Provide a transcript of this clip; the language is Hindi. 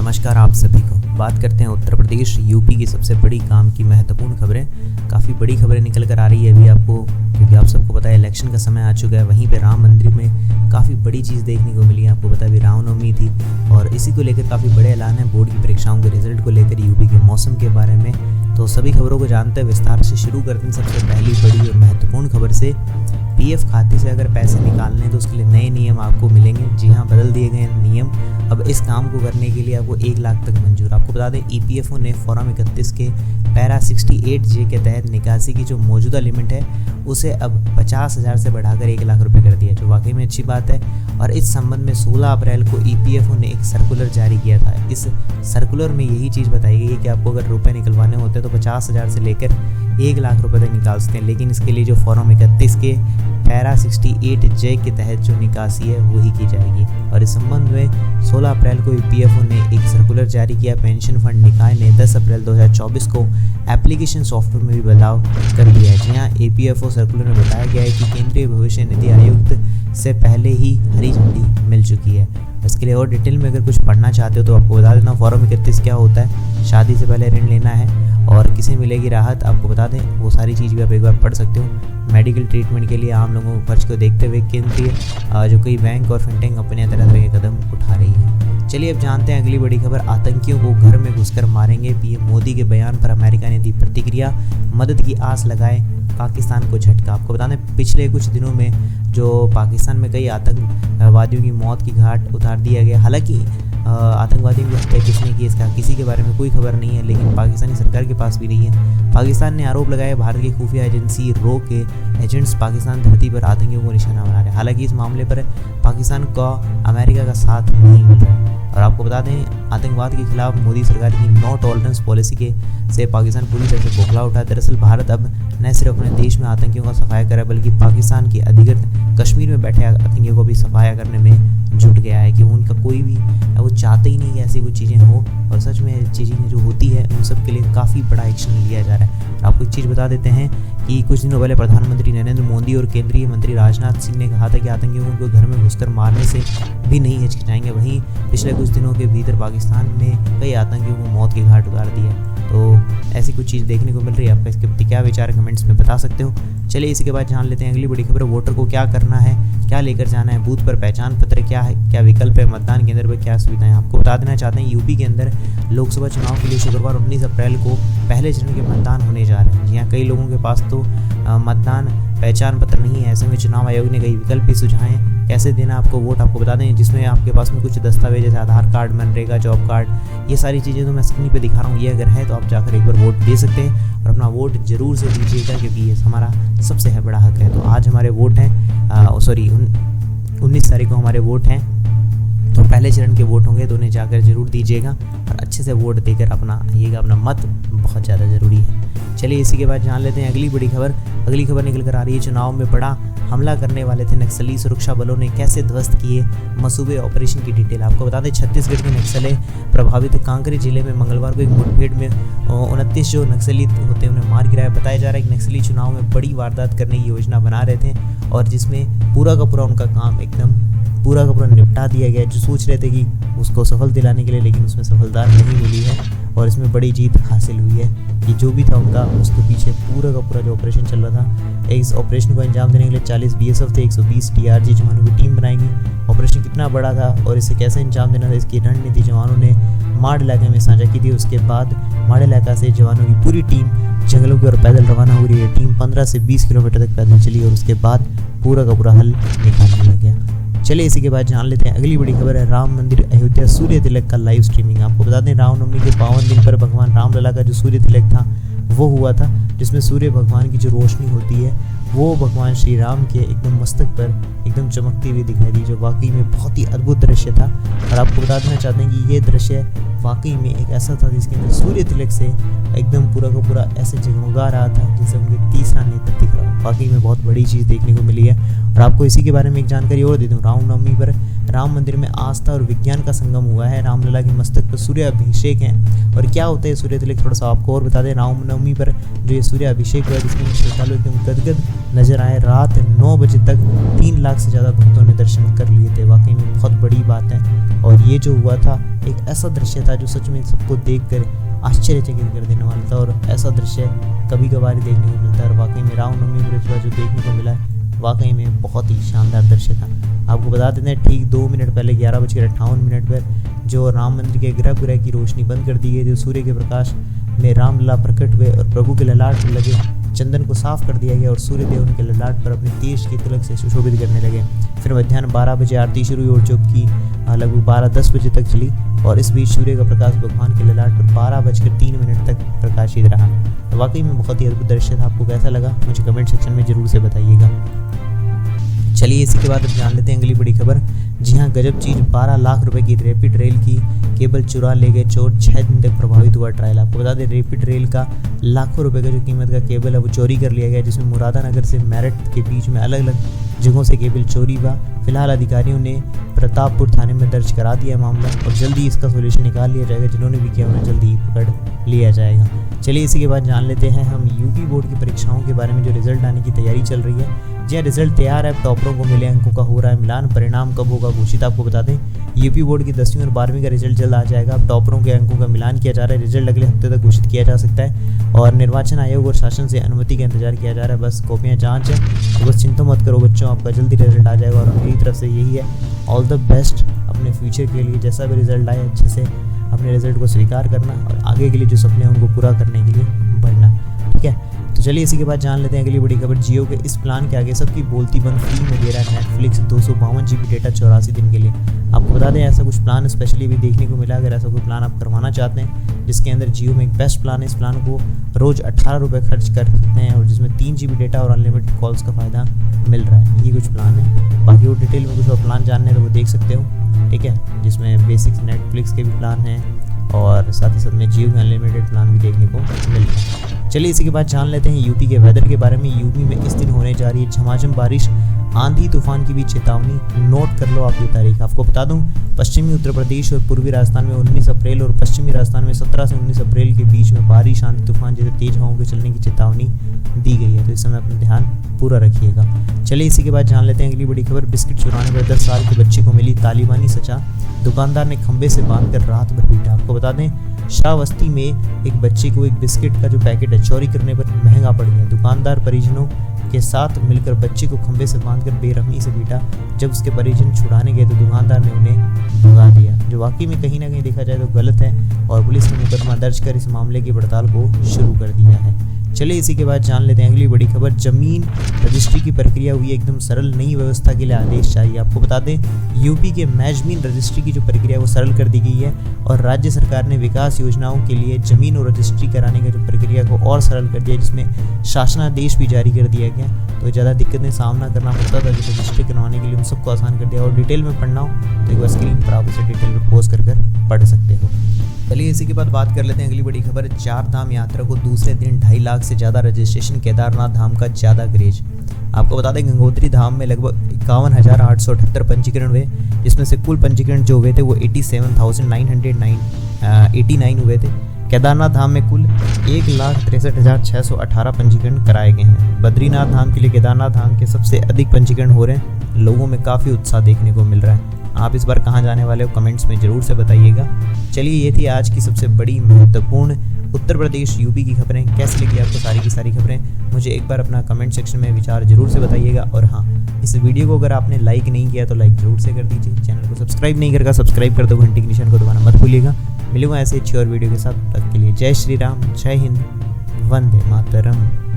नमस्कार आप सभी को। बात करते हैं उत्तर प्रदेश यूपी की सबसे बड़ी काम की महत्वपूर्ण खबरें। काफ़ी बड़ी खबरें निकल कर आ रही है अभी आपको, क्योंकि आप सबको पता है इलेक्शन का समय आ चुका है। वहीं पे राम मंदिर में काफ़ी बड़ी चीज़ देखने को मिली है। आपको पता है अभी रामनवमी थी और इसी को लेकर काफ़ी बड़े ऐलान है बोर्ड की परीक्षाओं के रिजल्ट को लेकर, यूपी के मौसम के बारे में। तो सभी खबरों को जानते हैं विस्तार से। शुरू करते हैं सबसे पहली बड़ी और महत्वपूर्ण खबर से। पीएफ खाते से अगर पैसे निकालने हैं तो उसके लिए नए नियम आपको मिलेंगे। जी हाँ, बदल दिए गए नियम। अब इस काम को करने के लिए आपको 1 लाख तक मंजूर। आपको बता दें ईपीएफओ ने फॉर्म 31 के पैरा 68J के तहत निकासी की जो मौजूदा लिमिट है उसे अब 50,000 से बढ़ाकर 1 लाख रुपए कर दिया, जो वाकई में अच्छी बात है। और इस संबंध में 16 अप्रैल को ईपीएफओ ने एक सर्कुलर जारी किया था। इस सर्कुलर में यही चीज़ बताई गई है कि आपको अगर रुपए निकलवाने होते हैं तो 50,000 से लेकर 1 लाख रुपए तक निकाल सकते हैं, लेकिन इसके लिए जो फॉर्म 31 के पैरा 68J के तहत जो निकासी है वही की जाएगी। और इस संबंध में 16 अप्रैल को ईपीएफओ ने एक सर्कुलर जारी किया। पेंशन फंड निकाय ने 10 अप्रैल 2024 को एप्लीकेशन सॉफ्टवेयर में भी बदलाव कर दिया है। जी हाँ, ईपीएफओ सर्कुलर में बताया गया है कि केंद्रीय भविष्य निधि आयुक्त से पहले ही हरी झंडी मिल चुकी है। इसके लिए और डिटेल में अगर कुछ पढ़ना चाहते हो तो आपको बता देना फॉर्म 31 क्या होता है। शादी से पहले ऋण लेना है और किसे मिलेगी राहत, आपको बता दें वो सारी चीज़ भी आप एक बार पढ़ सकते हो। मेडिकल ट्रीटमेंट के लिए आम लोगों को खर्च को देखते हुए केंद्रीय जो कई बैंक और फिनटेक कंपनियां तरह तरह के कदम उठा रही है। चलिए अब जानते हैं अगली बड़ी खबर। आतंकियों को घर में घुसकर मारेंगे, पीएम मोदी के बयान पर अमेरिका ने दी प्रतिक्रिया। मदद की आस लगाए पाकिस्तान को झटका। आपको बता दें पिछले कुछ दिनों में जो पाकिस्तान में कई आतंकवादियों की मौत की घाट उतार दिया गया। हालांकि आतंकवादियों की हत्या किसने की इसका किसी के बारे में कोई खबर नहीं है, लेकिन पाकिस्तानी सरकार के पास भी नहीं है। पाकिस्तान ने आरोप लगाया भारत की खुफिया एजेंसी रो के एजेंट्स पाकिस्तान धरती पर आतंकियों को निशाना बना रहे हैं। हालांकि इस मामले पर पाकिस्तान को अमेरिका का साथ नहीं मिल रहा है। और आपको बता दें आतंकवाद के खिलाफ मोदी सरकार की नो टॉलरेंस पॉलिसी के से पाकिस्तान पूरी तरह से बौखला उठा है। दरअसल भारत अब न सिर्फ अपने देश में आतंकियों का सफाया करे बल्कि पाकिस्तान की अधिकृत कश्मीर में बैठे आतंकियों को भी सफाया करने में जुट गया है कि उनका कोई भी वो चाहते ही नहीं कि ऐसी कुछ चीज़ें हो। और सच में चीज़ें जो होती है उन सब के लिए काफ़ी बड़ा एक्शन लिया जा रहा है। और आपको एक चीज़ बता देते हैं कि कुछ दिनों पहले प्रधानमंत्री नरेंद्र मोदी और केंद्रीय मंत्री राजनाथ सिंह ने कहा था कि आतंकियों को घर में घुसकर मारने से भी नहीं हिचकिचाएंगे। वहीं पिछले कुछ दिनों के भीतर पाकिस्तान ने कई आतंकियों को मौत की घाट उतार दी है। तो ऐसी कुछ चीज़ देखने को मिल रही है। आपका इसके प्रति क्या विचार है कमेंट्स में बता सकते हो। चलिए इसी के बाद जान लेते हैं अगली बड़ी खबर। वोटर को क्या करना है, क्या लेकर जाना है, बूथ पर पहचान पत्र क्या है, क्या विकल्प है, मतदान केंद्र पर क्या सुविधाएं। आपको बता देना चाहते हैं यूपी के अंदर लोकसभा चुनाव के लिए शुक्रवार 19 अप्रैल को पहले चरण के मतदान होने जा रहे हैं। जी हाँ, कई लोगों के पास तो मतदान पहचान पत्र नहीं है। ऐसे में चुनाव आयोग ने कई विकल्प भी सुझाए हैं कैसे देना आपको वोट। आपको बता दें जिसमें आपके पास में कुछ दस्तावेज जैसे आधार कार्ड, मनरेगा, जॉब कार्ड, ये सारी चीज़ें तो मैं स्क्रीन पे दिखा रहा हूँ। ये अगर है तो आप जाकर एक बार वोट दे सकते हैं और अपना वोट जरूर से दीजिएगा, क्योंकि ये हमारा सबसे बड़ा हक है। तो आज हमारे वोट हैं 19 तारीख को हमारे वोट हैं, तो पहले चरण के वोट होंगे तो उन्हें जाकर जरूर दीजिएगा और अच्छे से वोट देकर अपना मत बहुत ज़्यादा ज़रूरी है। चलिए इसी के बाद जान लेते हैं अगली बड़ी खबर। अगली खबर निकल कर आ रही है चुनाव में बड़ा हमला करने वाले थे नक्सली, सुरक्षा बलों ने कैसे ध्वस्त किए मसूबे ऑपरेशन की डिटेल। आपको बता दें छत्तीसगढ़ के नक्सले प्रभावित कांकेर जिले में मंगलवार को एक मुठभेड़ में 29 जो नक्सली होते हैं उन्हें मार गिराया। बताया जा रहा है कि नक्सली चुनाव में बड़ी वारदात करने की योजना बना रहे थे और जिसमें पूरा का पूरा उनका काम एकदम पूरा का पूरा निपटा दिया गया। जो सोच रहे थे कि उसको सफल दिलाने के लिए, लेकिन उसमें सफलता नहीं मिली है और इसमें बड़ी जीत हासिल हुई है कि जो भी था उनका उसके पीछे पूरा का पूरा जो ऑपरेशन चल रहा था। इस ऑपरेशन को अंजाम देने के लिए 40 बीएसएफ थे, 120 टीआरजी जवानों की टीम बनाई गई। ऑपरेशन कितना बड़ा था और इसे कैसे अंजाम देना था इसकी रणनीति जवानों ने माड़ इलाके में साझा की थी। उसके बाद माड़ इलाका से जवानों की पूरी टीम जंगलों की ओर पैदल रवाना हो रही है। टीम 15 से 20 किलोमीटर तक पैदल चली और उसके बाद पूरा का पूरा हल निकाल लिया गया। चलिए इसी के बाद जान लेते हैं अगली बड़ी खबर है। राम मंदिर अयोध्या सूर्य तिलक का लाइव स्ट्रीमिंग। आपको बता दें रामनवमी के पावन दिन पर भगवान रामलला का जो सूर्य तिलक था वो हुआ था, जिसमें सूर्य भगवान की जो रोशनी होती है वो भगवान श्री राम के एकदम मस्तक पर एकदम चमकती हुई दिखाई दी, जो वाकई में बहुत ही अद्भुत दृश्य था। और आपको बता देना चाहते हैं कि ये दृश्य वाकई में एक ऐसा था जिसके अंदर सूर्य तिलक से एकदम पूरा का पूरा ऐसे जगमगा रहा था जैसे उनके तीसरा नेत्र दिख रहा हो। वाकई में बहुत बड़ी चीज़ देखने को मिली है। और आपको इसी के बारे में एक जानकारी और दे दूँ, रामनवमी पर राम मंदिर में आस्था और विज्ञान का संगम हुआ है। रामलला के मस्तक पर सूर्य अभिषेक है। और क्या होता है सूर्य तिलक, थोड़ा सा आपको और बता दें। रामनवमी पर जो ये सूर्य अभिषेक हुआ जिसमें श्रद्धालु एकदम गदगद नजर आए। रात 9 बजे तक 3 लाख से ज़्यादा भक्तों ने दर्शन कर लिए थे। वाकई में बहुत बड़ी बात है। और ये जो हुआ था एक ऐसा दृश्य था जो सच में सबको देख कर आश्चर्यचकित कर देने वाला था। और ऐसा दृश्य कभी कभार ही देखने को मिलता है। और वाकई में रामनवमी पर जो देखने को मिला है वाकई में बहुत ही शानदार दृश्य था। आपको बता देते हैं ठीक 2 मिनट पहले 11:58 पर जो राम मंदिर के गर्भगृह की रोशनी बंद कर दी गई थी। सूर्य के प्रकाश में रामलला प्रकट हुए और प्रभु के ललाट पर लगे चंदन को साफ कर दिया गया और सूर्य देव उनके ललाट पर अपने तेज की तिलक से सुशोभित करने लगे। फिर मध्याह्न 12 बजे आरती शुरू हुई और जो कि लगभग 12:10 बजे तक चली। और इस बीच सूर्य का प्रकाश भगवान के ललाट पर 12:03 तक प्रकाशित रहा। तो वाकई में बहुत ही अद्भुत दृश्य था। आपको कैसा लगा मुझे कमेंट सेक्शन में जरूर से बताइएगा। चलिए इसी के बाद अब जान लेते हैं अगली बड़ी खबर। जी हाँ, गजब चीज, 12 लाख रुपए की रैपिड रेल की केबल चुरा ले गए चोर, 6 दिन तक प्रभावित हुआ ट्रायल। आपको बता दें रैपिड रेल का लाखों रुपए का जो कीमत का केबल है वो चोरी कर लिया गया, जिसमें मुरादानगर से मेरठ के बीच में अलग अलग जगहों से केबल चोरी हुआ। फिलहाल अधिकारियों ने प्रतापपुर थाने में दर्ज करा दिया मामला और जल्दी इसका सोल्यूशन निकाल लिया जाएगा। जिन्होंने भी किया उन्हें जल्दी ही पकड़ लिया जाएगा। चलिए इसी के बाद जान लेते हैं हम यूपी बोर्ड की परीक्षाओं के बारे में जो रिजल्ट आने की तैयारी चल रही है। जी हाँ, रिजल्ट तैयार है। टॉपरों को मिले अंकों का हो रहा है मिलान। परिणाम कब होगा घोषित, आपको बता दें यूपी बोर्ड की 10वीं और 12वीं का रिजल्ट जल्द आ जाएगा। अब टॉपरों के अंकों का मिलान किया जा रहा है। रिजल्ट अगले हफ्ते तक घोषित किया जा सकता है और निर्वाचन आयोग और शासन से अनुमति का इंतजार किया जा रहा है। बस कॉपियाँ जांच है, तो बस चिंता मत करो बच्चों, आपका जल्दी रिजल्ट आ जाएगा। और मेरी तरफ से यही है, ऑल द बेस्ट अपने फ्यूचर के लिए। जैसा भी रिजल्ट आए अच्छे से अपने रिजल्ट को स्वीकार करना और आगे के लिए जो सपने हैं उनको पूरा करने के लिए बढ़ना, ठीक है। तो चलिए इसी के बाद जान लेते हैं अगली बड़ी खबर। जियो के इस प्लान के आगे सबकी बोलती बंद, फ्री में दे रहा है नेटफ्लिक्स 252 GB डेटा 84 दिन के लिए। आपको बता दें ऐसा कुछ प्लान स्पेशली भी देखने को मिला। अगर ऐसा कोई प्लान आप करवाना चाहते हैं जिसके अंदर जियो में एक बेस्ट प्लान है, इस प्लान को रोज़ 18 रुपये खर्च कर सकते हैं और जिसमें 3 GB डेटा और अनलिमिटेड कॉल्स का फ़ायदा मिल रहा है। ये कुछ प्लान है। बाकी वो डिटेल में कुछ और प्लान जानने तो वो देख सकते हो, ठीक है, जिसमें बेसिक्स नेटफ्लिक्स के भी प्लान हैं और साथ ही साथ में जियो के अनलिमिटेड प्लान भी देखने को मिल रहा है। चलिए इसी के बाद जान लेते हैं यूपी के वेदर के बारे में। यूपी में इस दिन होने जा रही है झमाझम बारिश, आंधी तूफान की भी चेतावनी। नोट कर लो आप ये तारीख। आपको बता दूं पश्चिमी उत्तर प्रदेश और पूर्वी राजस्थान में 19 अप्रैल और पश्चिमी राजस्थान में 17 से 19 अप्रैल के बीच में बारिश, आंधी तूफान जैसे तेज हवाओं के चलने की चेतावनी दी गई है। तो इस समय अपना ध्यान पूरा रखिएगा। चलिए इसी के बाद जान लेते हैं अगली बड़ी खबर। बिस्किट चुराने पर 10 साल के बच्चे को मिली तालिबानी सजा, दुकानदार ने खंबे से बांधकर रात भर पीटा। आपको बता दें शाहवस्ती में एक बच्चे को एक बिस्किट का जो पैकेट है चोरी करने पर महंगा पड़ गया। दुकानदार परिजनों के साथ मिलकर बच्चे को खंबे से बांधकर बेरहमी से पीटा। जब उसके परिजन छुड़ाने गए तो दुकानदार ने उन्हें भगा दिया, जो वाकई में कहीं ना कहीं देखा जाए तो गलत है और पुलिस ने मुकदमा दर्ज कर इस मामले की पड़ताल को शुरू कर दिया है। चलिए इसी के बाद जान लेते हैं अगली बड़ी खबर। जमीन रजिस्ट्री की प्रक्रिया हुई एकदम सरल, नई व्यवस्था के लिए आदेश चाहिए। आपको बता दें यूपी के मैजमीन रजिस्ट्री की जो प्रक्रिया है वो सरल कर दी गई है और राज्य सरकार ने विकास योजनाओं के लिए जमीन और रजिस्ट्री कराने की जो प्रक्रिया को और सरल कर दिया, जिसमें शासनादेश भी जारी कर दिया गया। तो ज़्यादा दिक्कतें सामना करना पड़ता था जो रजिस्ट्री करवाने के लिए, उन सबको आसान कर दिया। और डिटेल में पढ़ना हो तो एक बार स्क्रीन पर आप उसे डिटेल में पोस्ट कर पढ़ सकते हो। चलिए इसी के बाद बात कर लेते हैं अगली बड़ी खबर। 4 धाम यात्रा को दूसरे दिन 2.5 लाख से ज़्यादा रजिस्ट्रेशन, केदारनाथ धाम का ज़्यादा क्रेज। आपको बता दें गंगोत्री धाम में लगभग 51,878 पंजीकरण हुए, जिसमें से कुल पंजीकरण जो हुए थे वो 87,989 हुए थे। केदारनाथ धाम में कुल 1,63,618 पंजीकरण कराए गए हैं। बद्रीनाथ धाम के लिए केदारनाथ धाम के सबसे अधिक पंजीकरण हो रहे हैं। लोगों में काफ़ी उत्साह देखने को मिल रहा है। आप इस बार कहाँ जाने वाले हो कमेंट्स में ज़रूर से बताइएगा। चलिए ये थी आज की सबसे बड़ी महत्वपूर्ण उत्तर प्रदेश यूपी की खबरें। कैसे लगी आपको सारी की सारी खबरें मुझे एक बार अपना कमेंट सेक्शन में विचार जरूर से बताइएगा। और हाँ, इस वीडियो को अगर आपने लाइक नहीं किया तो लाइक जरूर से कर दीजिए। चैनल को सब्सक्राइब नहीं करके सब्सक्राइब कर दो, घंटी के निशान को दबाना मत भूलिएगा। मिलूंगा ऐसे अच्छी और वीडियो के साथ। तब तक के लिए जय श्री राम, जय हिंद, वंदे मातरम।